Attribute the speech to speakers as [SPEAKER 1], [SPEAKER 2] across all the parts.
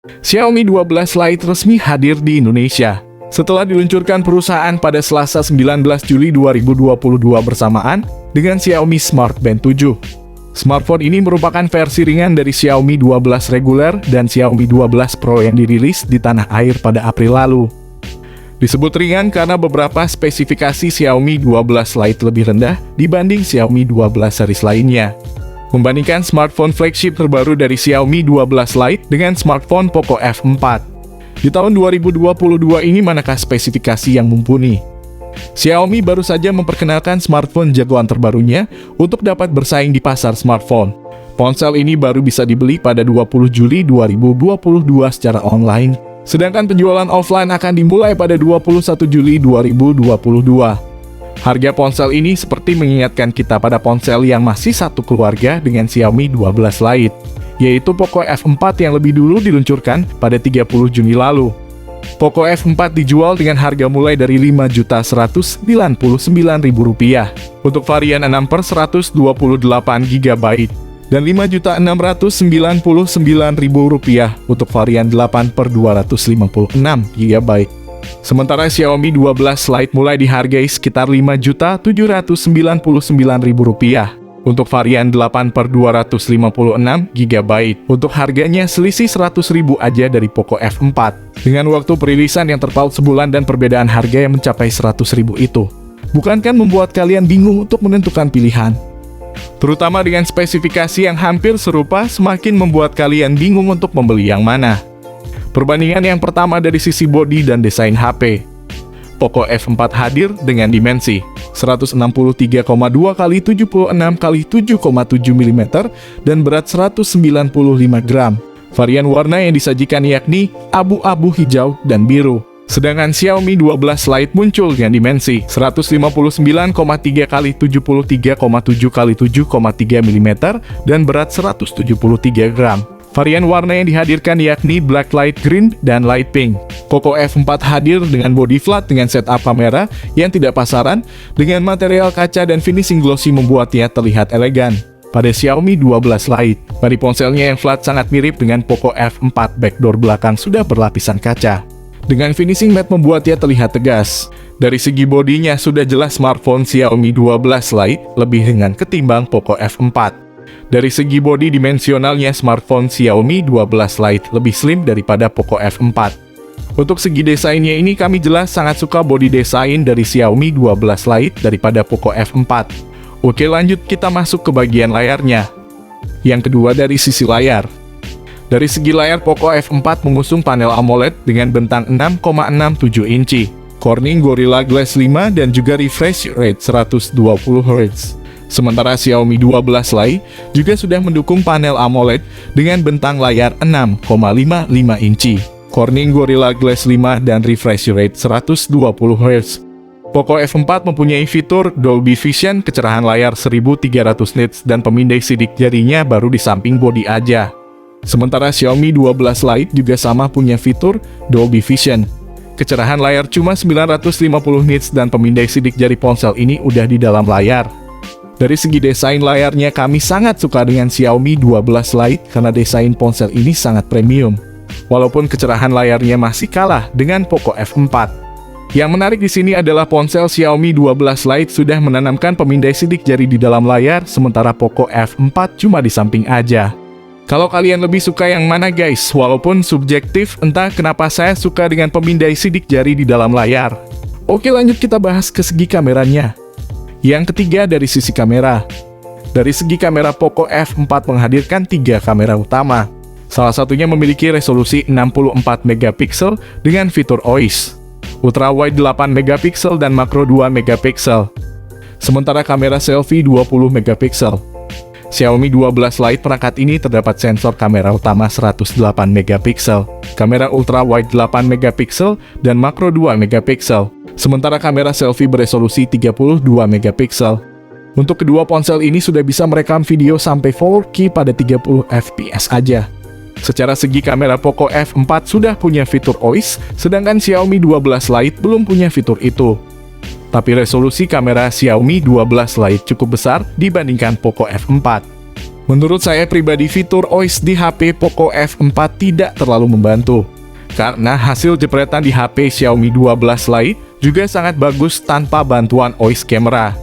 [SPEAKER 1] Xiaomi 12 Lite resmi hadir di Indonesia. Setelah diluncurkan perusahaan pada Selasa 19 Juli 2022 bersamaan dengan Xiaomi Smart Band 7. Smartphone ini merupakan versi ringan dari Xiaomi 12 reguler dan Xiaomi 12 Pro yang dirilis di tanah air pada April lalu. Disebut ringan karena beberapa spesifikasi Xiaomi 12 Lite lebih rendah dibanding Xiaomi 12 series lainnya. Membandingkan smartphone flagship terbaru dari Xiaomi 12 Lite dengan smartphone Poco F4. Di tahun 2022 ini manakah spesifikasi yang mumpuni? Xiaomi baru saja memperkenalkan smartphone jagoan terbarunya untuk dapat bersaing di pasar smartphone. Ponsel ini baru bisa dibeli pada 20 Juli 2022 secara online, sedangkan penjualan offline akan dimulai pada 21 Juli 2022. Harga ponsel ini seperti mengingatkan kita pada ponsel yang masih satu keluarga dengan Xiaomi 12 Lite, yaitu Poco F4 yang lebih dulu diluncurkan pada 30 Juni lalu. Poco F4 dijual dengan harga mulai dari Rp5.199.000 untuk varian 6/128 GB dan Rp5.699.000 untuk varian 8/256 GB. Sementara Xiaomi 12 Lite mulai dihargai sekitar Rp5.799.000 untuk varian 8/256 GB. Untuk harganya selisih Rp100.000 aja dari Poco F4. Dengan waktu perilisan yang terpaut sebulan dan perbedaan harga yang mencapai Rp100.000 itu, bukankah membuat kalian bingung untuk menentukan pilihan? Terutama dengan spesifikasi yang hampir serupa, semakin membuat kalian bingung untuk membeli yang mana. Perbandingan yang pertama dari sisi bodi dan desain HP. Poco F4 hadir dengan dimensi 163,2 x 76 x 7,7 mm dan berat 195 gram. Varian warna yang disajikan yakni abu-abu, hijau, dan biru. Sedangkan Xiaomi 12 Lite muncul dengan dimensi 159,3 x 73,7 x 7,3 mm dan berat 173 gram. Varian warna yang dihadirkan yakni Black Light Green dan Light Pink. Poco F4 hadir dengan bodi flat dengan setup kamera yang tidak pasaran, dengan material kaca dan finishing glossy membuatnya terlihat elegan. Pada Xiaomi 12 Lite, bodi ponselnya yang flat sangat mirip dengan Poco F4, backdoor belakang sudah berlapisan kaca. Dengan finishing matte membuatnya terlihat tegas. Dari segi bodinya sudah jelas smartphone Xiaomi 12 Lite lebih ringan ketimbang Poco F4. Dari segi bodi dimensionalnya, smartphone Xiaomi 12 Lite lebih slim daripada Poco F4. Untuk segi desainnya ini kami jelas sangat suka bodi desain dari Xiaomi 12 Lite daripada Poco F4. Oke, lanjut kita masuk ke bagian layarnya. Yang kedua dari sisi layar. Dari segi layar, Poco F4 mengusung panel AMOLED dengan bentang 6,67 inci, Corning Gorilla Glass 5 dan juga refresh rate 120 Hz. Sementara Xiaomi 12 Lite juga sudah mendukung panel AMOLED dengan bentang layar 6,55 inci, Corning Gorilla Glass 5 dan refresh rate 120 Hz. Poco F4 mempunyai fitur Dolby Vision, kecerahan layar 1300 nits dan pemindai sidik jarinya baru di samping bodi aja. Sementara Xiaomi 12 Lite juga sama punya fitur Dolby Vision. Kecerahan layar cuma 950 nits dan pemindai sidik jari ponsel ini udah di dalam layar. Dari segi desain layarnya kami sangat suka dengan Xiaomi 12 Lite karena desain ponsel ini sangat premium. Walaupun kecerahan layarnya masih kalah dengan Poco F4. Yang menarik di sini adalah ponsel Xiaomi 12 Lite sudah menanamkan pemindai sidik jari di dalam layar, sementara Poco F4 cuma di samping aja. Kalau kalian lebih suka yang mana guys? Walaupun subjektif, entah kenapa saya suka dengan pemindai sidik jari di dalam layar. Oke, lanjut kita bahas ke segi kameranya. Yang ketiga dari sisi kamera. Dari segi kamera, Poco F4 menghadirkan 3 kamera utama. Salah satunya memiliki resolusi 64 megapiksel dengan fitur OIS, ultra wide 8 megapiksel dan makro 2 megapiksel. Sementara kamera selfie 20 megapiksel. Xiaomi 12 Lite perangkat ini terdapat sensor kamera utama 108 megapiksel, kamera ultra wide 8 megapiksel dan makro 2 megapiksel. Sementara kamera selfie beresolusi 32 megapiksel. Untuk kedua ponsel ini sudah bisa merekam video sampai 4K pada 30 fps aja. Secara segi kamera, Poco F4 sudah punya fitur OIS, sedangkan Xiaomi 12 Lite belum punya fitur itu. Tapi resolusi kamera Xiaomi 12 Lite cukup besar dibandingkan Poco F4. Menurut saya pribadi, fitur OIS di HP Poco F4 tidak terlalu membantu. Karena hasil jepretan di HP Xiaomi 12 Lite juga sangat bagus tanpa bantuan OIS camera.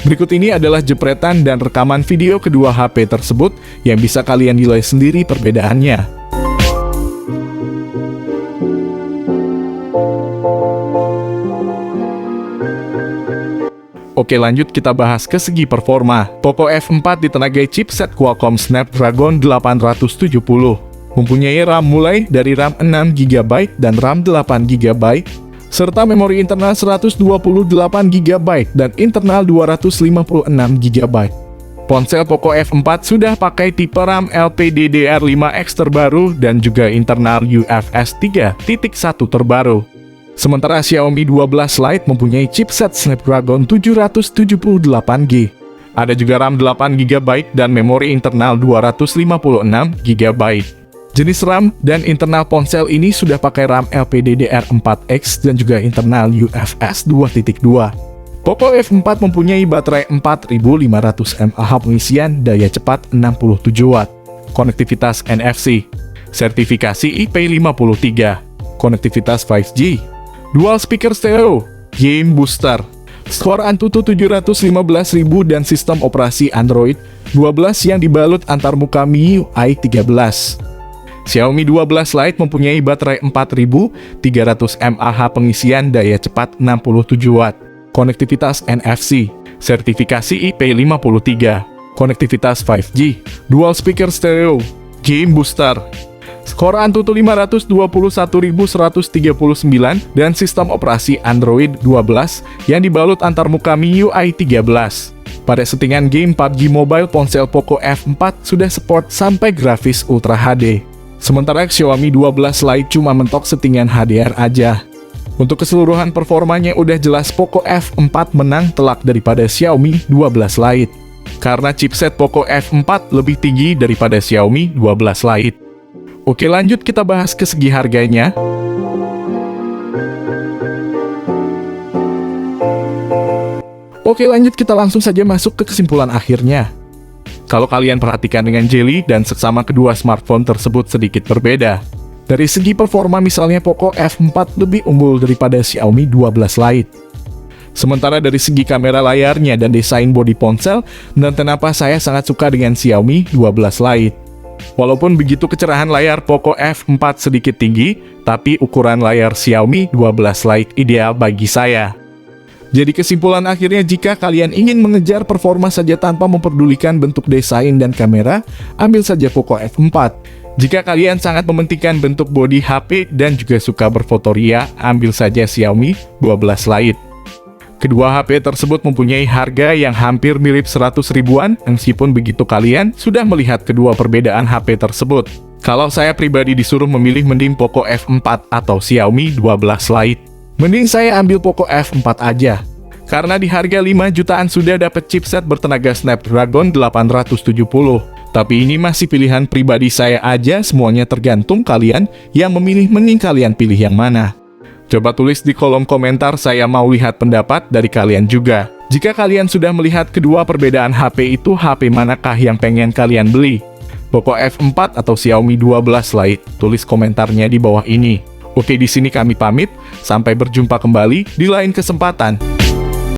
[SPEAKER 1] Berikut ini adalah jepretan dan rekaman video kedua HP tersebut yang bisa kalian nilai sendiri perbedaannya. Oke, lanjut kita bahas ke segi performa. Poco F4 ditenagai chipset Qualcomm Snapdragon 870. Mempunyai RAM mulai dari RAM 6GB dan RAM 8GB, serta memori internal 128GB dan internal 256GB. Ponsel Poco F4 sudah pakai tipe RAM LPDDR5X terbaru dan juga internal UFS 3.1 terbaru. Sementara Xiaomi 12 Lite mempunyai chipset Snapdragon 778G. Ada juga RAM 8GB dan memori internal 256GB. Jenis RAM dan internal ponsel ini sudah pakai RAM LPDDR4X dan juga internal UFS 2.2. Poco F4 mempunyai baterai 4500 mAh pengisian, daya cepat 67 Watt. Konektivitas NFC. Sertifikasi IP53. Konektivitas 5G. Dual speaker stereo, game booster, skor Antutu 715.000 dan sistem operasi Android 12 yang dibalut antarmuka MIUI 13. Xiaomi 12 Lite mempunyai baterai 4300 mAh pengisian, daya cepat 67 Watt. Konektivitas NFC, sertifikasi IP53, konektivitas 5G, dual speaker stereo, game booster, skor Antutu 521.139 dan sistem operasi Android 12 yang dibalut antarmuka MIUI 13. Pada settingan game PUBG Mobile, ponsel Poco F4 sudah support sampai grafis Ultra HD. Sementara Xiaomi 12 Lite cuma mentok settingan HDR aja. Untuk keseluruhan performanya udah jelas Poco F4 menang telak daripada Xiaomi 12 Lite. Karena chipset Poco F4 lebih tinggi daripada Xiaomi 12 Lite. Oke, lanjut kita bahas ke segi harganya. Oke, lanjut kita langsung saja masuk ke kesimpulan akhirnya. Kalau kalian perhatikan dengan jeli dan seksama kedua smartphone tersebut sedikit berbeda. Dari segi performa misalnya Poco F4 lebih unggul daripada Xiaomi 12 Lite. Sementara dari segi kamera layarnya dan desain bodi ponsel, dan kenapa saya sangat suka dengan Xiaomi 12 Lite. Walaupun begitu kecerahan layar Poco F4 sedikit tinggi, tapi ukuran layar Xiaomi 12 Lite ideal bagi saya. Jadi kesimpulan akhirnya, jika kalian ingin mengejar performa saja tanpa memperdulikan bentuk desain dan kamera, ambil saja Poco F4. Jika kalian sangat mementingkan bentuk bodi HP dan juga suka berfotoria, ambil saja Xiaomi 12 Lite. Kedua HP tersebut mempunyai harga yang hampir mirip 100 ribuan, meskipun begitu kalian sudah melihat kedua perbedaan HP tersebut. Kalau saya pribadi disuruh memilih, mending Poco F4 atau Xiaomi 12 Lite. Mending saya ambil Poco F4 aja. Karena di harga 5 jutaan sudah dapat chipset bertenaga Snapdragon 870. Tapi ini masih pilihan pribadi saya aja, semuanya tergantung kalian yang memilih, mending kalian pilih yang mana. Coba tulis di kolom komentar, saya mau lihat pendapat dari kalian juga. Jika kalian sudah melihat kedua perbedaan HP itu, HP manakah yang pengen kalian beli? Poco F4 atau Xiaomi 12 Lite? Tulis komentarnya di bawah ini. Oke, di sini kami pamit. Sampai berjumpa kembali di lain kesempatan.